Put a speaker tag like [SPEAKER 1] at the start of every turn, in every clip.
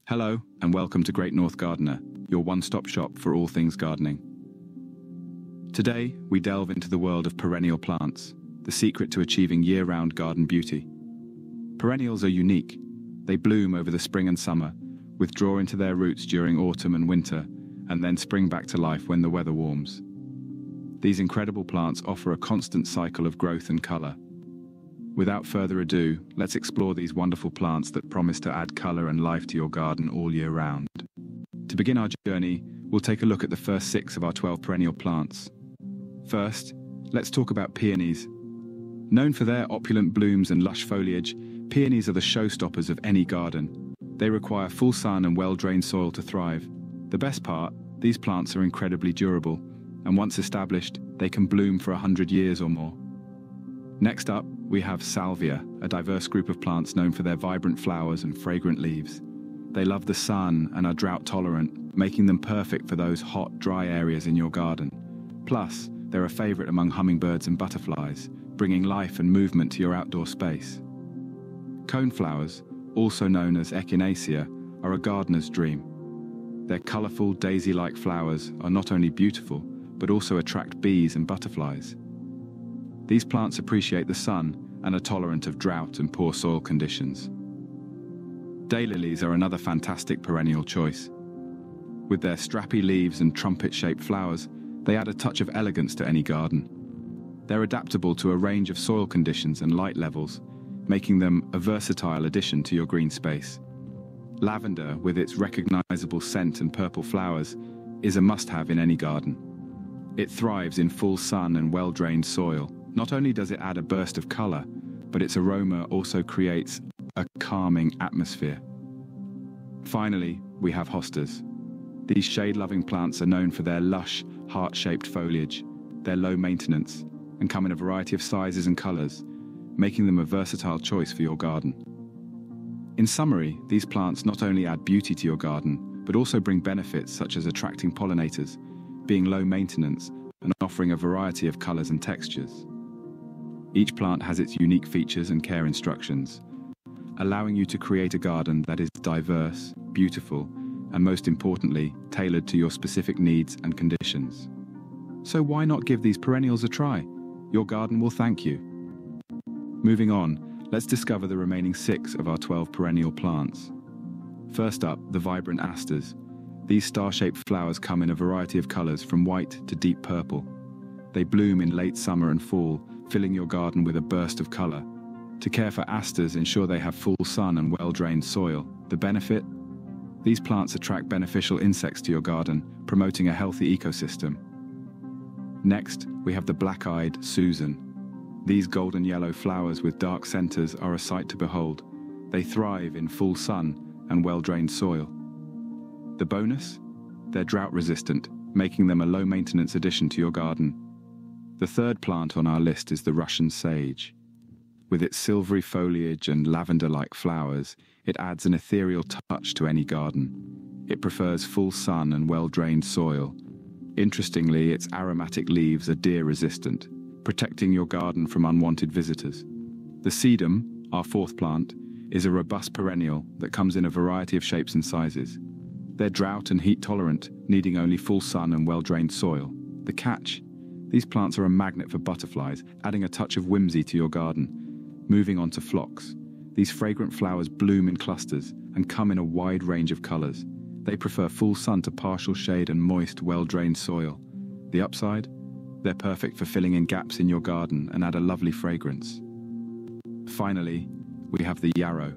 [SPEAKER 1] Hello, and welcome to Great North Gardener, your one-stop shop for all things gardening. Today, we delve into the world of perennial plants, the secret to achieving year-round garden beauty. Perennials are unique. They bloom over the spring and summer, withdraw into their roots during autumn and winter, and then spring back to life when the weather warms. These incredible plants offer a constant cycle of growth and color. Without further ado, let's explore these wonderful plants that promise to add color and life to your garden all year round. To begin our journey, we'll take a look at the first 6 of our 12 perennial plants. First, let's talk about peonies. Known for their opulent blooms and lush foliage, peonies are the showstoppers of any garden. They require full sun and well-drained soil to thrive. The best part, these plants are incredibly durable, and once established, they can bloom for 100 years or more. Next up, we have salvia, a diverse group of plants known for their vibrant flowers and fragrant leaves. They love the sun and are drought-tolerant, making them perfect for those hot, dry areas in your garden. Plus, they're a favorite among hummingbirds and butterflies, bringing life and movement to your outdoor space. Coneflowers, also known as echinacea, are a gardener's dream. Their colorful, daisy-like flowers are not only beautiful, but also attract bees and butterflies. These plants appreciate the sun and are tolerant of drought and poor soil conditions. Daylilies are another fantastic perennial choice. With their strappy leaves and trumpet-shaped flowers, they add a touch of elegance to any garden. They're adaptable to a range of soil conditions and light levels, making them a versatile addition to your green space. Lavender, with its recognizable scent and purple flowers, is a must-have in any garden. It thrives in full sun and well-drained soil. Not only does it add a burst of color, but its aroma also creates a calming atmosphere. Finally, we have hostas. These shade-loving plants are known for their lush, heart-shaped foliage. They're low maintenance and come in a variety of sizes and colors, making them a versatile choice for your garden. In summary, these plants not only add beauty to your garden, but also bring benefits such as attracting pollinators, being low maintenance, and offering a variety of colors and textures. Each plant has its unique features and care instructions, allowing you to create a garden that is diverse, beautiful, and most importantly, tailored to your specific needs and conditions. So why not give these perennials a try? Your garden will thank you. Moving on, let's discover the remaining 6 of our 12 perennial plants. First up, the vibrant asters. These star-shaped flowers come in a variety of colors from white to deep purple. They bloom in late summer and fall, filling your garden with a burst of color. To care for asters, ensure they have full sun and well-drained soil. The benefit? These plants attract beneficial insects to your garden, promoting a healthy ecosystem. Next, we have the black-eyed Susan. These golden yellow flowers with dark centers are a sight to behold. They thrive in full sun and well-drained soil. The bonus? They're drought-resistant, making them a low-maintenance addition to your garden. The third plant on our list is the Russian sage. With its silvery foliage and lavender-like flowers, it adds an ethereal touch to any garden. It prefers full sun and well-drained soil. Interestingly, its aromatic leaves are deer-resistant, protecting your garden from unwanted visitors. The sedum, our 4th plant, is a robust perennial that comes in a variety of shapes and sizes. They're drought and heat tolerant, needing only full sun and well-drained soil. The catch? These plants are a magnet for butterflies, adding a touch of whimsy to your garden. Moving on to phlox. These fragrant flowers bloom in clusters and come in a wide range of colors. They prefer full sun to partial shade and moist, well-drained soil. The upside? They're perfect for filling in gaps in your garden and add a lovely fragrance. Finally, we have the yarrow.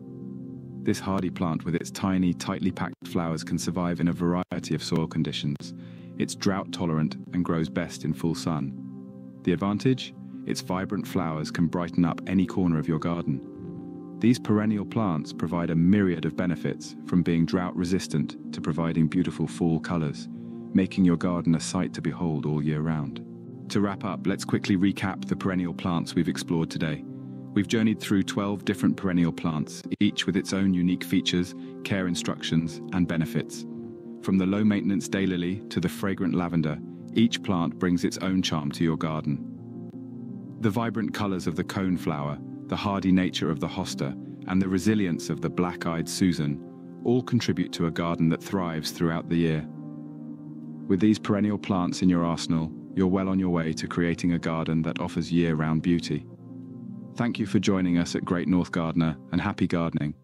[SPEAKER 1] This hardy plant with its tiny, tightly packed flowers can survive in a variety of soil conditions. It's drought-tolerant and grows best in full sun. The advantage? Its vibrant flowers can brighten up any corner of your garden. These perennial plants provide a myriad of benefits, from being drought-resistant to providing beautiful fall colors, making your garden a sight to behold all year round. To wrap up, let's quickly recap the perennial plants we've explored today. We've journeyed through 12 different perennial plants, each with its own unique features, care instructions, and benefits. From the low-maintenance daylily to the fragrant lavender, each plant brings its own charm to your garden. The vibrant colors of the coneflower, the hardy nature of the hosta, and the resilience of the black-eyed Susan all contribute to a garden that thrives throughout the year. With these perennial plants in your arsenal, you're well on your way to creating a garden that offers year-round beauty. Thank you for joining us at Great North Gardener, and happy gardening.